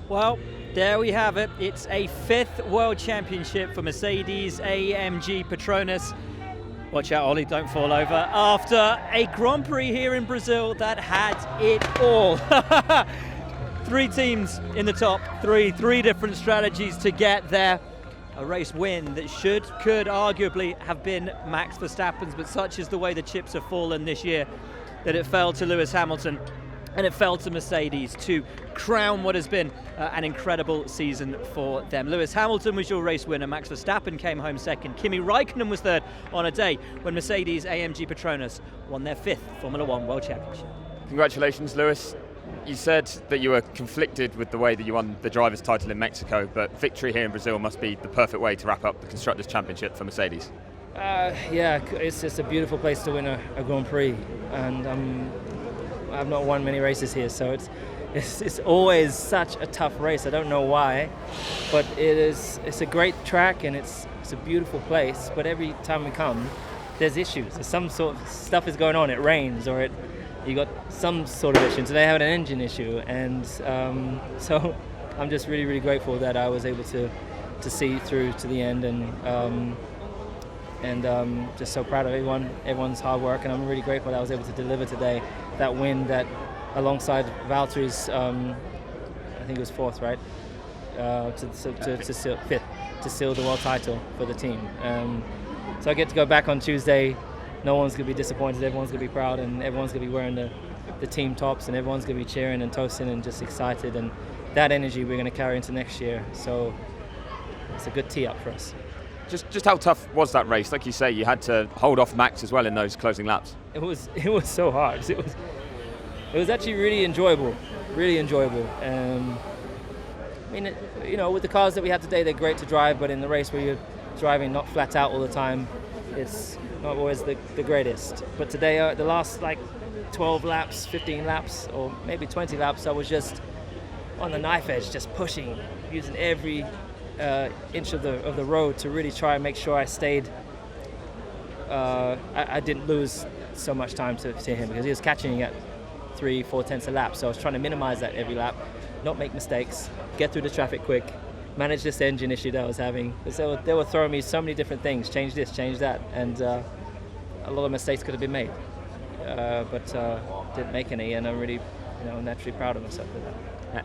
Well, there we have it. It's a 5th World Championship for Mercedes AMG Petronas. Watch out, Ollie, don't fall over. After a Grand Prix here in Brazil that had it all. 3 teams in the top 3 different strategies to get there. A race win that could arguably have been Max Verstappen's, but such is the way the chips have fallen this year that it fell to Lewis Hamilton. And it fell to Mercedes to crown what has been an incredible season for them. Lewis Hamilton was your race winner. Max Verstappen came home second. Kimi Räikkönen was third on a day when Mercedes AMG Petronas won their 5th Formula One World Championship. Congratulations, Lewis. You said that you were conflicted with the way that you won the driver's title in Mexico, but victory here in Brazil must be the perfect way to wrap up the Constructors' Championship for Mercedes. Yeah, it's just a beautiful place to win a Grand Prix, and I've not won many races here, so it's always such a tough race. I don't know why, but it's a great track and it's a beautiful place. But every time we come, there's issues. There's some sort of stuff is going on. It rains or you got some sort of issue. So they have an engine issue, and so I'm just really, really grateful that I was able to see through to the end, and just so proud of everyone's hard work, and I'm really grateful that I was able to deliver today that win that alongside Valtteri's, I think it was 4th, right? To seal 5th, to seal the world title for the team. So I get to go back on Tuesday. No one's going to be disappointed, everyone's going to be proud, and everyone's going to be wearing the team tops, and everyone's going to be cheering and toasting and just excited, and that energy we're going to carry into next year. So it's a good tee up for us. Just how tough was that race? Like you say, you had to hold off Max as well in those closing laps. It was so hard. It was actually really enjoyable, really enjoyable. I mean, with the cars that we had today, they're great to drive, but in the race where you're driving not flat out all the time, it's not always the greatest. But today, the last 12 laps, 15 laps, or maybe 20 laps, I was just on the knife edge, just pushing, using every inch of the road to really try and make sure I stayed. I didn't lose so much time to him because he was catching at 3-4 tenths a lap. So I was trying to minimize that every lap, not make mistakes, get through the traffic quick, manage this engine issue that I was having. Because they were throwing me so many different things, change this, change that, and a lot of mistakes could have been made, but didn't make any, and I'm really, naturally proud of myself for that.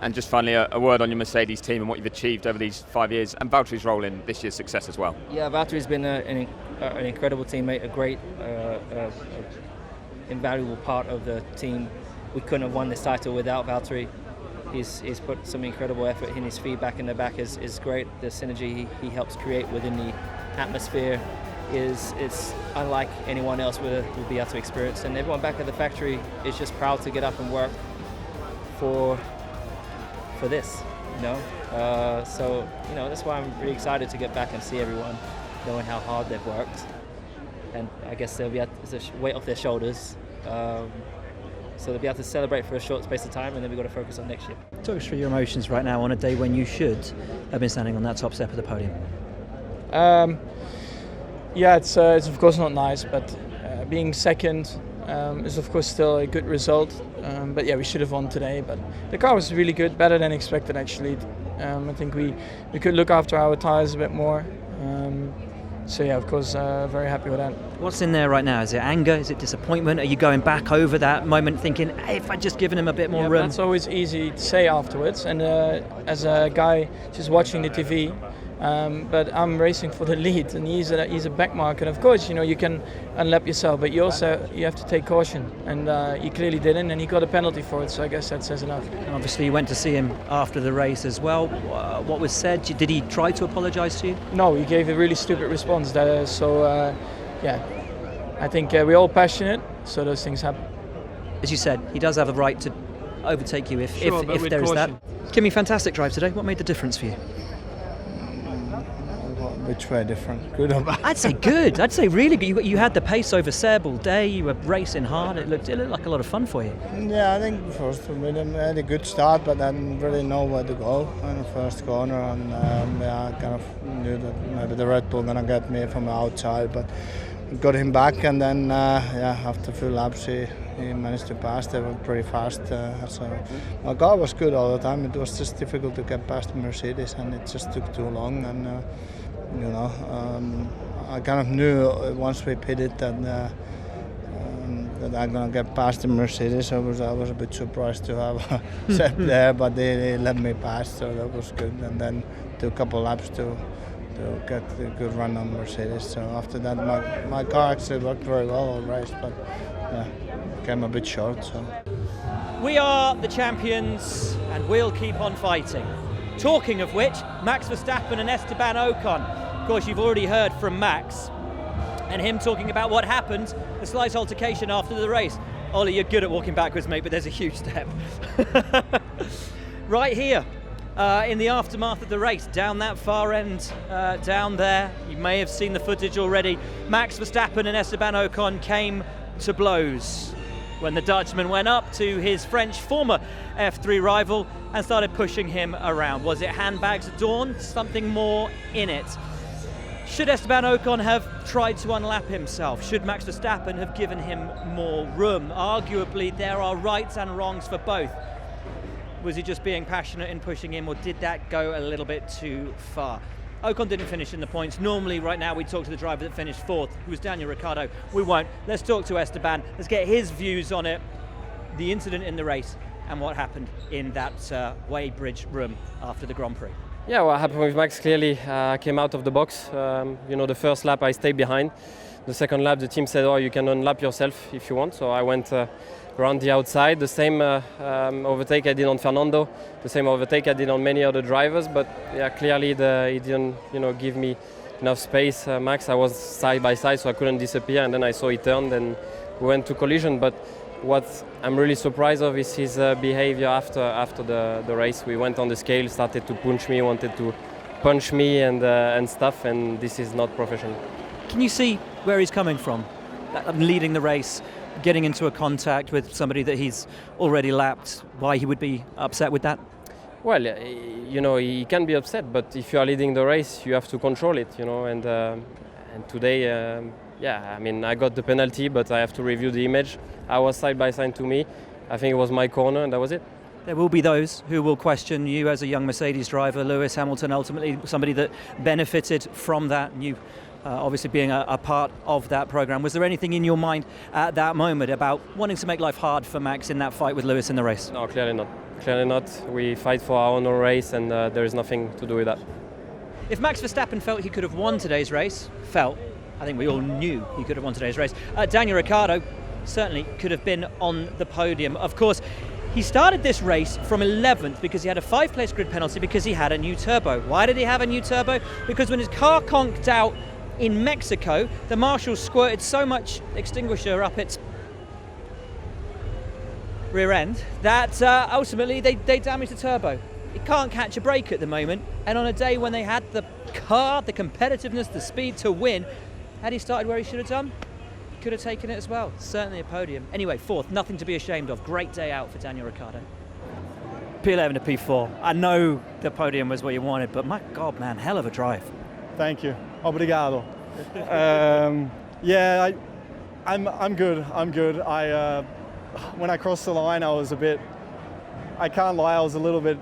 And just finally, a word on your Mercedes team and what you've achieved over these 5 years, and Valtteri's role in this year's success as well. Yeah, Valtteri's been an incredible teammate, a great, invaluable part of the team. We couldn't have won this title without Valtteri. He's put some incredible effort in. His feedback in the back is great. The synergy he helps create within the atmosphere is unlike anyone else will be able to experience. And everyone back at the factory is just proud to get up and work for this, so that's why I'm really excited to get back and see everyone, knowing how hard they've worked, and I guess they'll be able to weight off their shoulders, so they'll be able to celebrate for a short space of time, and then we've got to focus on next year. Talk us through your emotions right now on a day when you should have been standing on that top step of the podium. Yeah, it's of course not nice, but being second is of course still a good result. But yeah, we should have won today. But the car was really good, better than expected actually. I think we could look after our tyres a bit more. So yeah, of course, very happy with that. What's in there right now? Is it anger? Is it disappointment? Are you going back over that moment thinking, hey, if I'd just given him a bit more room? That's always easy to say afterwards. And as a guy just watching the TV, but I'm racing for the lead, and he's a back marker. Of course, you can unlap yourself, but you have to take caution, and he clearly didn't, and he got a penalty for it. So I guess that says enough. And obviously, you went to see him after the race as well. What was said? Did he try to apologise to you? No, he gave a really stupid response. Yeah, I think we're all passionate, so those things happen. As you said, he does have a right to overtake you if there is that. caution. Kimi, fantastic drive today. What made the difference for you? Which way different? Good or bad? I'd say good. I'd say really good. You had the pace over Seb all day. You were racing hard. It looked like a lot of fun for you. Yeah, I think first we had a good start, but I didn't really know where to go in the first corner, and I kind of knew that maybe the Red Bull gonna get me from the outside, but got him back, and then after a few laps he managed to pass. They were pretty fast, so my car was good all the time. It was just difficult to get past the Mercedes, and it just took too long. And I kind of knew once we pitted that I'm gonna get past the Mercedes. I was a bit surprised to have Seb there, but they let me pass, so that was good. And then took a couple laps to get a good run on Mercedes. So after that, my car actually worked very well all race, but came a bit short. So We are the champions, and we'll keep on fighting. Talking of which, Max Verstappen and Esteban Ocon. Of course, you've already heard from Max and him talking about what happened, the slight altercation after the race. Ollie, you're good at walking backwards, mate, but there's a huge step. Right here, in the aftermath of the race, down that far end, down there, you may have seen the footage already, Max Verstappen and Esteban Ocon came to blows when the Dutchman went up to his French former F3 rival and started pushing him around. Was it handbags at dawn? Something more in it. Should Esteban Ocon have tried to unlap himself? Should Max Verstappen have given him more room? Arguably, there are rights and wrongs for both. Was he just being passionate in pushing him, or did that go a little bit too far? Ocon didn't finish in the points. Normally, right now, we talk to the driver that finished fourth, who was Daniel Ricciardo. We won't. Let's talk to Esteban. Let's get his views on it, the incident in the race, and what happened in that weighbridge room after the Grand Prix. Yeah, what happened with Max, clearly I came out of the box. The first lap I stayed behind. The second lap the team said, you can unlap yourself if you want. So I went around the outside. The same overtake I did on Fernando. The same overtake I did on many other drivers. But clearly he didn't give me enough space. Max, I was side by side, so I couldn't disappear. And then I saw he turned and we went to collision. But what I'm really surprised of is his behavior after the race. We went on the scale, started to punch me, wanted to punch me and stuff, and this is not professional. Can you see where he's coming from? Leading the race, getting into a contact with somebody that he's already lapped, why he would be upset with that? Well, he can be upset, but if you are leading the race, you have to control it, and today, I got the penalty, but I have to review the image. I was side by side to me. I think it was my corner, and that was it. There will be those who will question you as a young Mercedes driver, Lewis Hamilton, ultimately somebody that benefited from that, and you obviously being a part of that program. Was there anything in your mind at that moment about wanting to make life hard for Max in that fight with Lewis in the race? No, clearly not. Clearly not. We fight for our own race, and there is nothing to do with that. If Max Verstappen felt he could have won today's race, I think we all knew he could have won today's race, Daniel Ricciardo certainly could have been on the podium. Of course, he started this race from 11th because he had a 5-place grid penalty because he had a new turbo. Why did he have a new turbo? Because when his car conked out in Mexico, the marshals squirted so much extinguisher up its rear end that ultimately they damaged the turbo. It can't catch a break at the moment, and on a day when they had the car, the competitiveness, the speed to win, had he started where he should have done, he could have taken it as well. Certainly a podium. Anyway, fourth, nothing to be ashamed of. Great day out for Daniel Ricciardo. P11 to P4. I know the podium was what you wanted, but my God, man, hell of a drive. Thank you. Obrigado. I'm good. When I crossed the line, I was I can't lie, I was a little bit,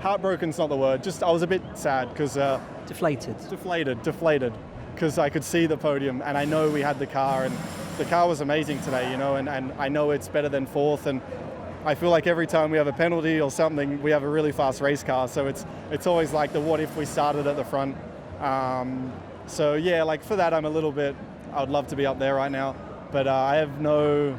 heartbroken's not the word, I was a bit sad because... Deflated, because I could see the podium and I know we had the car, and the car was amazing today, and I know it's better than fourth, and I feel like every time we have a penalty or something, we have a really fast race car, so it's always like the what if we started at the front. For that I'm a little bit, I would love to be up there right now, but I have no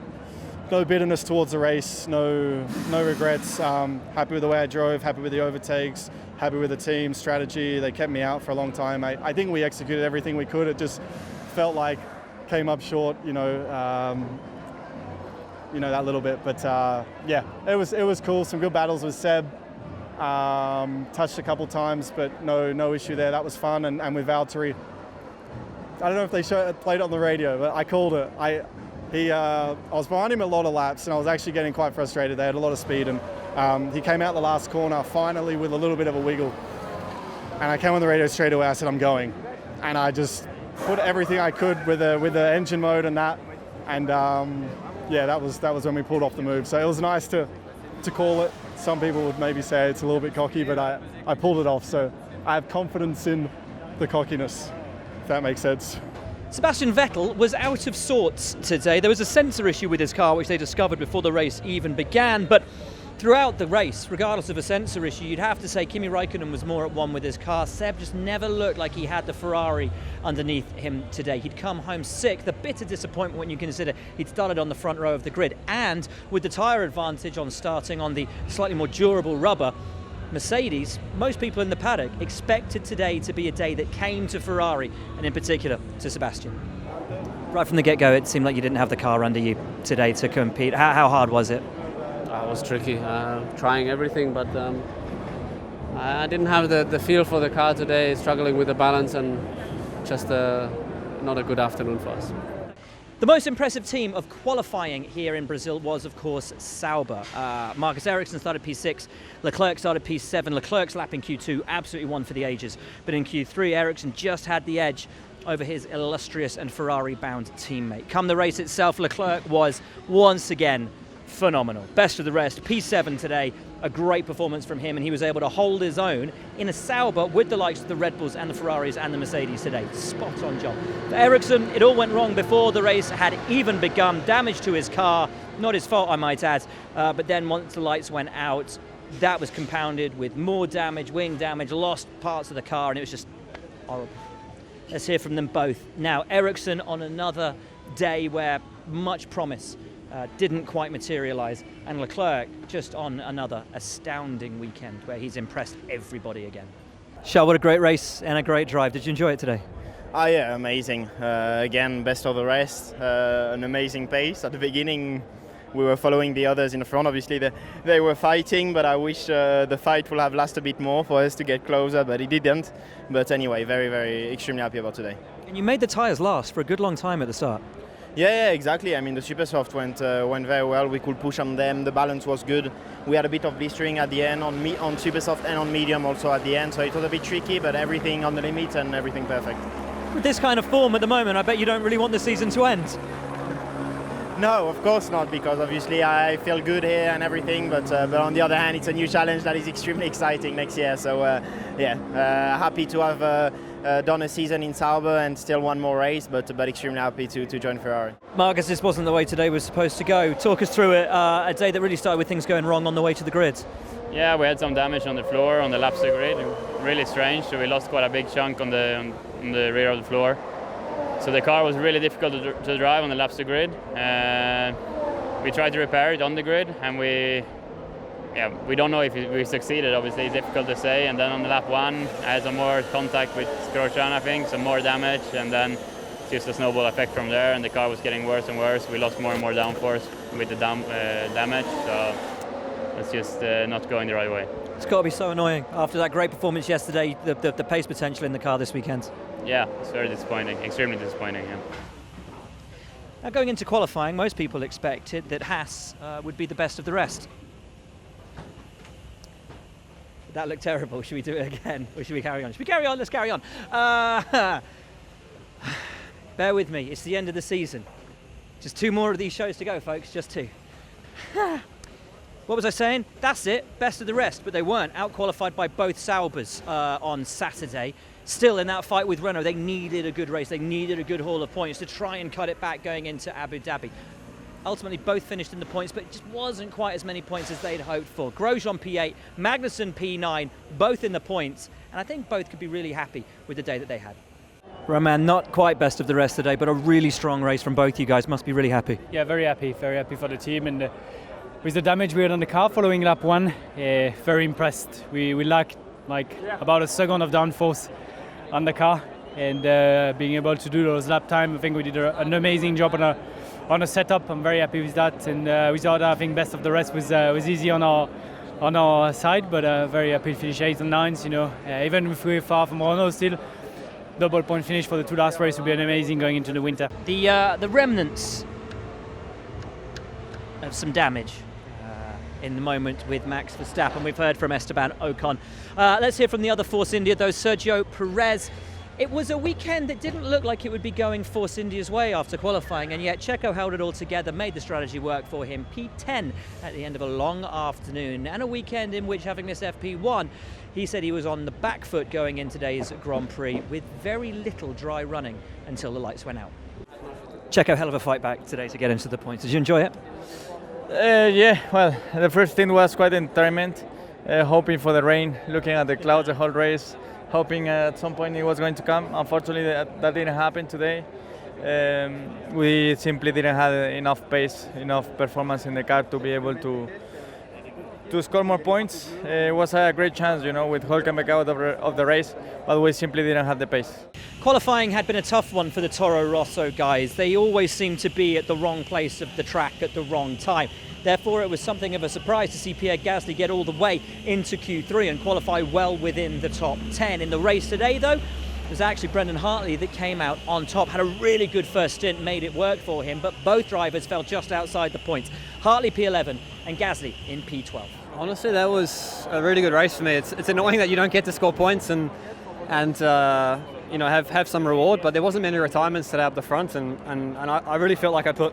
bitterness towards the race, no regrets. Happy with the way I drove, happy with the overtakes, happy with the team strategy. They kept me out for a long time. I think we executed everything we could. It just felt like came up short, that little bit. But it was cool. Some good battles with Seb. Touched a couple times, but no issue there. That was fun. And with Valtteri, I don't know if they played it on the radio, but I called it. I was behind him a lot of laps, and I was actually getting quite frustrated. They had a lot of speed, and he came out the last corner finally with a little bit of a wiggle. And I came on the radio straight away. I said, I'm going. And I just put everything I could with the engine mode and that, and yeah, that was when we pulled off the move. So it was nice to call it. Some people would maybe say it's a little bit cocky, but I pulled it off. So I have confidence in the cockiness, if that makes sense. Sebastian Vettel was out of sorts today. There was a sensor issue with his car, which they discovered before the race even began. But throughout the race, regardless of a sensor issue, you'd have to say Kimi Räikkönen was more at one with his car. Seb just never looked like he had the Ferrari underneath him today. He'd come home sick. The bitter disappointment when you consider he'd started on the front row of the grid. And with the tyre advantage on starting on the slightly more durable rubber, Mercedes, most people in the paddock, expected today to be a day that came to Ferrari, and in particular to Sebastian. Right from the get-go, it seemed like you didn't have the car under you today to compete. How hard was it? It was tricky, trying everything, but I didn't have the feel for the car today, struggling with the balance, and just not a good afternoon for us. The most impressive team of qualifying here in Brazil was, of course, Sauber. Marcus Ericsson started P6, Leclerc started P7. Leclerc's lap in Q2, absolutely one for the ages. But in Q3, Ericsson just had the edge over his illustrious and Ferrari-bound teammate. Come the race itself, Leclerc was once again phenomenal. Best of the rest. P7 today, a great performance from him, and he was able to hold his own in a Sauber with the likes of the Red Bulls and the Ferraris and the Mercedes today. Spot on job. For Ericsson, it all went wrong before the race had even begun. Damage to his car, not his fault I might add, but then once the lights went out, that was compounded with more damage, wing damage, lost parts of the car, and it was just horrible. Let's hear from them both. Now, Ericsson on another day where much promise didn't quite materialise, and Leclerc just on another astounding weekend where he's impressed everybody again. Charles, what a great race and a great drive. Did you enjoy it today? Oh yeah, amazing. Again, best of the rest. An amazing pace. At the beginning, we were following the others in the front. Obviously, they were fighting, but I wish the fight would have lasted a bit more for us to get closer, but it didn't. But anyway, very, very extremely happy about today. And you made the tyres last for a good long time at the start. Yeah, exactly. I mean, the super soft went very well. We could push on them. The balance was good. We had a bit of blistering at the end on super soft and on medium also at the end. So it was a bit tricky, but everything on the limit and everything perfect. With this kind of form at the moment, I bet you don't really want the season to end. No, of course not, because obviously I feel good here and everything. But on the other hand, it's a new challenge that is extremely exciting next year. So happy to have done a season in Sauber and still one more race, but extremely happy to join Ferrari. Marcus, this wasn't the way today was supposed to go. Talk us through it, a day that really started with things going wrong on the way to the grid. Yeah, we had some damage on the floor, on the lap grid. Really strange, so we lost quite a big chunk on the rear of the floor. So the car was really difficult to drive on the lap grid. We tried to repair it on the grid, and we don't know if we succeeded. Obviously, it's difficult to say. And then on the lap 1, I had some more contact with Grosjean, I think, some more damage, and then just a snowball effect from there. And the car was getting worse and worse. We lost more and more downforce with the damage. So it's just not going the right way. It's got to be so annoying after that great performance yesterday. The pace potential in the car this weekend. Yeah, it's very disappointing. Extremely disappointing. Yeah. Now, going into qualifying, most people expected that Haas would be the best of the rest. That looked terrible. Should we do it again? Or should we carry on? Should we carry on? Let's carry on. Bear with me. It's the end of the season. Just 2 more of these shows to go, folks. Just 2. What was I saying? That's it. Best of the rest. But they weren't. Out-qualified by both Saubers on Saturday. Still in that fight with Renault, they needed a good race. They needed a good haul of points to try and cut it back going into Abu Dhabi. Ultimately, both finished in the points, but it just wasn't quite as many points as they'd hoped for. Grosjean P8, Magnussen P9, both in the points, and I think both could be really happy with the day that they had. Roman, not quite best of the rest today, but a really strong race from both you guys. Must be really happy. Yeah, very happy for the team. And with the damage we had on the car following lap 1, very impressed. We lacked about a second of downforce on the car, and being able to do those lap time, I think we did an amazing job on a setup. I'm very happy with that, and without having best of the rest was easy on our side, but very happy to finish 8th and 9th. You know, even if we're far from Renault, still double point finish for the 2 last races would be amazing going into the winter. The remnants of some damage in the moment with Max Verstappen. We've heard from Esteban Ocon. Let's hear from the other Force India, though. Sergio Perez It was a weekend that didn't look like it would be going Force India's way after qualifying, and yet Checo held it all together, made the strategy work for him. P10 at the end of a long afternoon, and a weekend in which, having this FP1, he said he was on the back foot going in today's Grand Prix with very little dry running until the lights went out. Checo, hell of a fight back today to get into the points. Did you enjoy it? Yeah, well, the first thing was quite entertainment, hoping for the rain, looking at the clouds the whole race, hoping at some point it was going to come. Unfortunately, that didn't happen today. We simply didn't have enough pace, enough performance in the car to be able to score more points. It was a great chance, with Hülkenberg out of the race, but we simply didn't have the pace. Qualifying had been a tough one for the Toro Rosso guys. They always seem to be at the wrong place of the track at the wrong time. Therefore, it was something of a surprise to see Pierre Gasly get all the way into Q3 and qualify well within the top 10. In the race today, though, it was actually Brendan Hartley that came out on top, had a really good first stint, made it work for him, but both drivers fell just outside the points. Hartley P11 and Gasly in P12. Honestly, that was a really good race for me. It's annoying that you don't get to score points and have some reward, but there wasn't many retirements today up the front, and I really felt like I put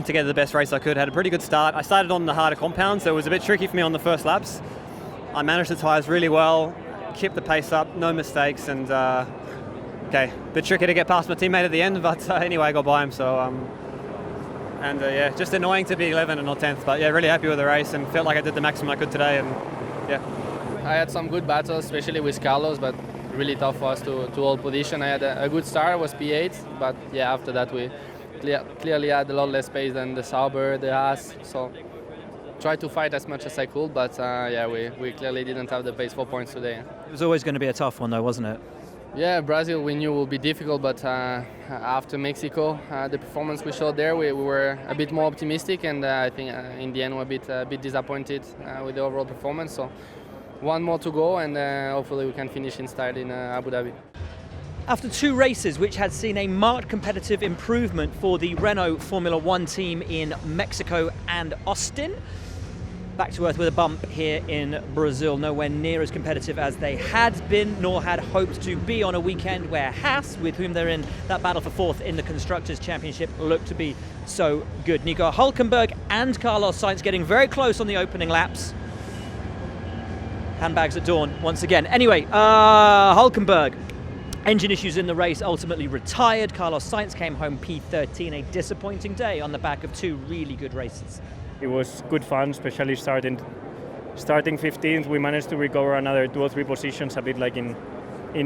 together the best race I could. Had a pretty good start. I started on the harder compound, so it was a bit tricky for me on the first laps. I managed the tyres really well, kept the pace up, no mistakes, and a bit tricky to get past my teammate at the end, but anyway, I got by him, so just annoying to be 11th and not 10th, but yeah, really happy with the race and felt like I did the maximum I could today, and yeah. I had some good battles, especially with Carlos, but really tough for us to hold position. I had a good start, was P8, but yeah, after that we clearly had a lot less pace than the Sauber, the Haas, so tried to fight as much as I could, but we clearly didn't have the pace for points today. It was always going to be a tough one though, wasn't it? Yeah, Brazil we knew would be difficult, but after Mexico, the performance we showed there, we were a bit more optimistic, and I think in the end we're a bit disappointed with the overall performance. So one more to go, and hopefully we can finish in style in Abu Dhabi. After two races which had seen a marked competitive improvement for the Renault Formula One team in Mexico and Austin, back to earth with a bump here in Brazil, nowhere near as competitive as they had been, nor had hoped to be on a weekend where Haas, with whom they're in that battle for fourth in the Constructors' Championship, looked to be so good. Nico Hülkenberg and Carlos Sainz getting very close on the opening laps. Handbags at dawn once again. Anyway, Hülkenberg, engine issues in the race, ultimately retired. Carlos Sainz came home P13, a disappointing day on the back of two really good races. It was good fun, especially starting 15th. We managed to recover another 2 or 3 positions, a bit like in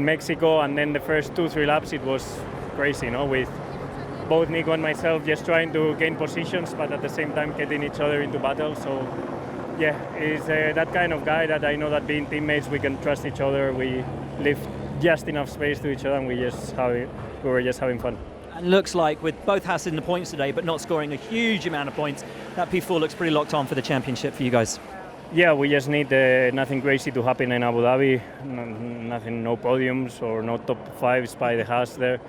Mexico, and then the first 2-3 laps it was crazy, with both Nico and myself just trying to gain positions, but at the same time getting each other into battle. So yeah, it's that kind of guy that I know that being teammates we can trust each other. We leave just enough space to each other, and we were just having fun. And looks like with both Haas in the points today, but not scoring a huge amount of points, that P4 looks pretty locked on for the championship for you guys. Yeah, we just need nothing crazy to happen in Abu Dhabi. Nothing, no podiums or no top 5s by the Haas there,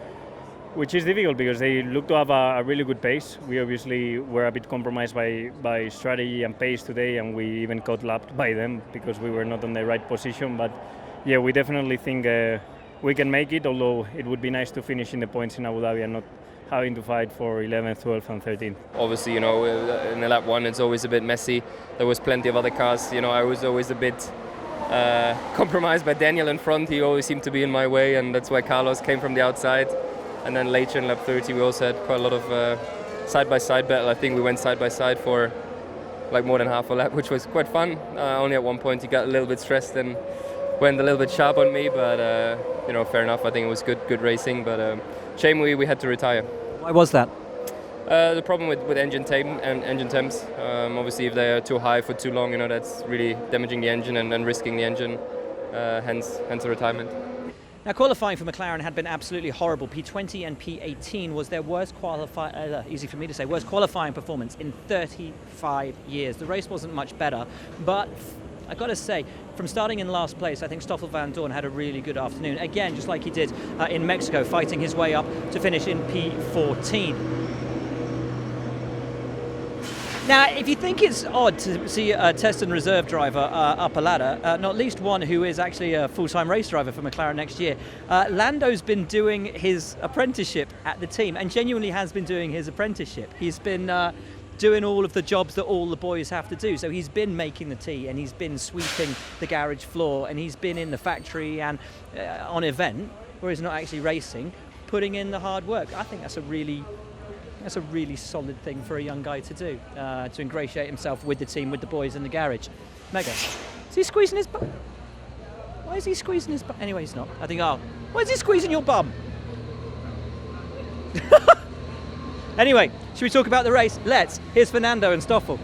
which is difficult because they look to have a really good pace. We obviously were a bit compromised by strategy and pace today, and we even got lapped by them because we were not on the right position. But yeah, we definitely think we can make it, although it would be nice to finish in the points in Abu Dhabi and not having to fight for 11th, 12th and 13th. Obviously, in the lap one it's always a bit messy. There was plenty of other cars. I was always a bit compromised by Daniel in front. He always seemed to be in my way, and that's why Carlos came from the outside. And then later in lap 30 we also had quite a lot of side-by-side battle. I think we went side-by-side for like more than half a lap, which was quite fun. Only at one point he got a little bit stressed and went a little bit sharp on me, but fair enough. I think it was good racing, but shame we had to retire. Why was that? The problem with engine temps. Obviously, if they are too high for too long, that's really damaging the engine and risking the engine. Hence the retirement. Now, qualifying for McLaren had been absolutely horrible. P20 and P18 was their worst worst qualifying performance in 35 years. The race wasn't much better, but I've got to say, from starting in last place, I think Stoffel van Dorn had a really good afternoon. Again, just like he did in Mexico, fighting his way up to finish in P14. Now, if you think it's odd to see a test and reserve driver up a ladder, not least one who is actually a full-time race driver for McLaren next year, Lando's been doing his apprenticeship at the team and genuinely has been doing his apprenticeship. He's been doing all of the jobs that all the boys have to do. So he's been making the tea and he's been sweeping the garage floor and he's been in the factory and on event where he's not actually racing, putting in the hard work. I think that's a really solid thing for a young guy to do, to ingratiate himself with the team, with the boys in the garage. Mega. Is he squeezing his bum? Why is he squeezing his bum? Anyway, he's not. I think, why is he squeezing your bum? Anyway, should we talk about the race? Let's. Here's Fernando and Stoffel.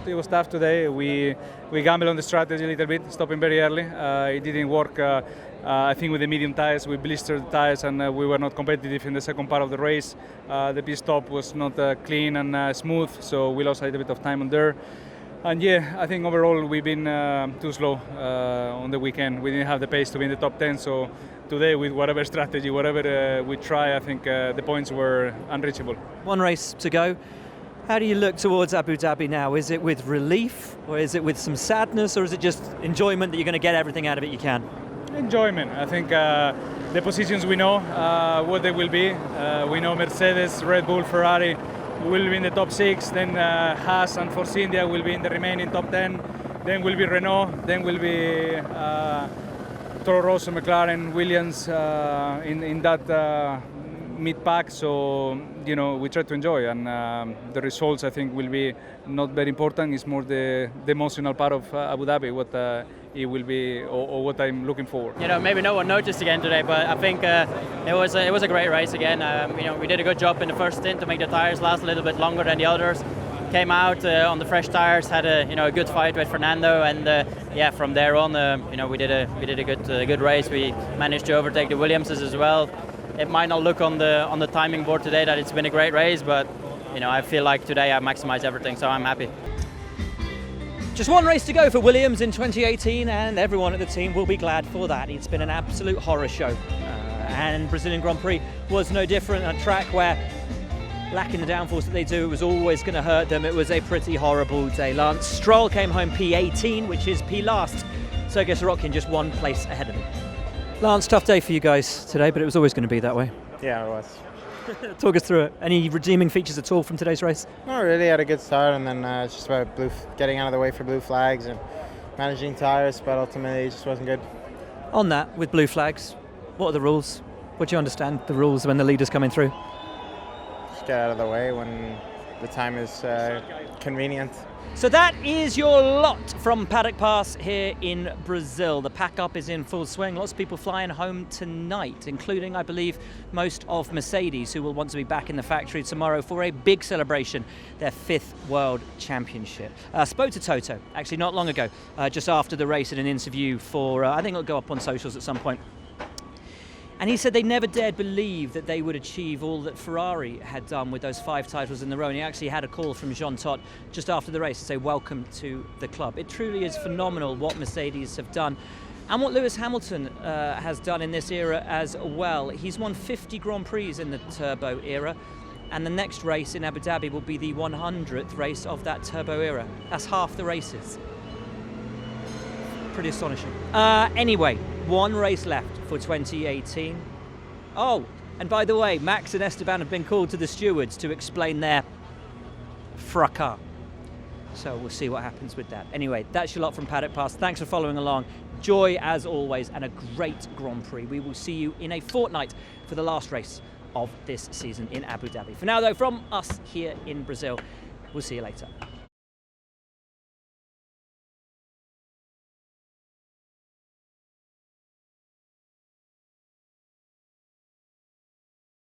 It was tough today. We gambled on the strategy a little bit, stopping very early. It didn't work. I think with the medium tyres, we blistered the tyres and we were not competitive in the second part of the race. The pit stop was not clean and smooth, so we lost a little bit of time on there. And yeah, I think overall we've been too slow on the weekend. We didn't have the pace to be in the top 10, so today with whatever strategy, whatever we try, I think the points were unreachable. One race to go. How do you look towards Abu Dhabi now? Is it with relief, or is it with some sadness, or is it just enjoyment that you're going to get everything out of it you can? Enjoyment. I think the positions we know what they will be. We know Mercedes, Red Bull, Ferrari will be in the top 6. Then Haas and Force India will be in the remaining top 10. Then will be Renault. Then will be Toro Rosso, McLaren, Williams in that mid-pack. So we try to enjoy, and the results I think will be not very important. It's more the emotional part of Abu Dhabi, what it will be, or what I'm looking forward. Maybe no one noticed again today, but I think it was a great race again. We did a good job in the first stint to make the tires last a little bit longer than the others. Came out on the fresh tires, had a good fight with Fernando, and from there on, we did a good race. We managed to overtake the Williamses as well. It might not look on the timing board today that it's been a great race, but I feel like today I maximized everything, so I'm happy. Just one race to go for Williams in 2018, and everyone at the team will be glad for that. It's been an absolute horror show, and Brazilian Grand Prix was no different. A track where, lacking the downforce that they do, it was always going to hurt them. It was a pretty horrible day. Lance Stroll came home P18, which is P last. Sergei Sorokin just one place ahead of him. Lance, tough day for you guys today, but it was always going to be that way. Yeah, it was. Talk us through it. Any redeeming features at all from today's race? Not really. Had a good start, and then it's just about getting out of the way for blue flags and managing tyres, but ultimately it just wasn't good. On that, with blue flags, what are the rules? What do you understand the rules when the leader's coming through? Just get out of the way when the time is convenient. So that is your lot from Paddock Pass here in Brazil. The pack-up is in full swing. Lots of people flying home tonight, including, I believe, most of Mercedes, who will want to be back in the factory tomorrow for a big celebration, their 5th World Championship. Spoke to Toto, actually not long ago, just after the race in an interview for, I think it'll go up on socials at some point. And he said they never dared believe that they would achieve all that Ferrari had done with those 5 titles in the row. And he actually had a call from Jean Todt just after the race to say, welcome to the club. It truly is phenomenal what Mercedes have done and what Lewis Hamilton has done in this era as well. He's won 50 Grand Prix in the turbo era. And the next race in Abu Dhabi will be the 100th race of that turbo era. That's half the races. Pretty astonishing. Anyway, one race left for 2018. Oh, and by the way, Max and Esteban have been called to the stewards to explain their fracas. So we'll see what happens with that. Anyway, that's your lot from Paddock Pass. Thanks for following along. Joy as always, and a great Grand Prix. We will see you in a fortnight for the last race of this season in Abu Dhabi. For now though, from us here in Brazil, we'll see you later.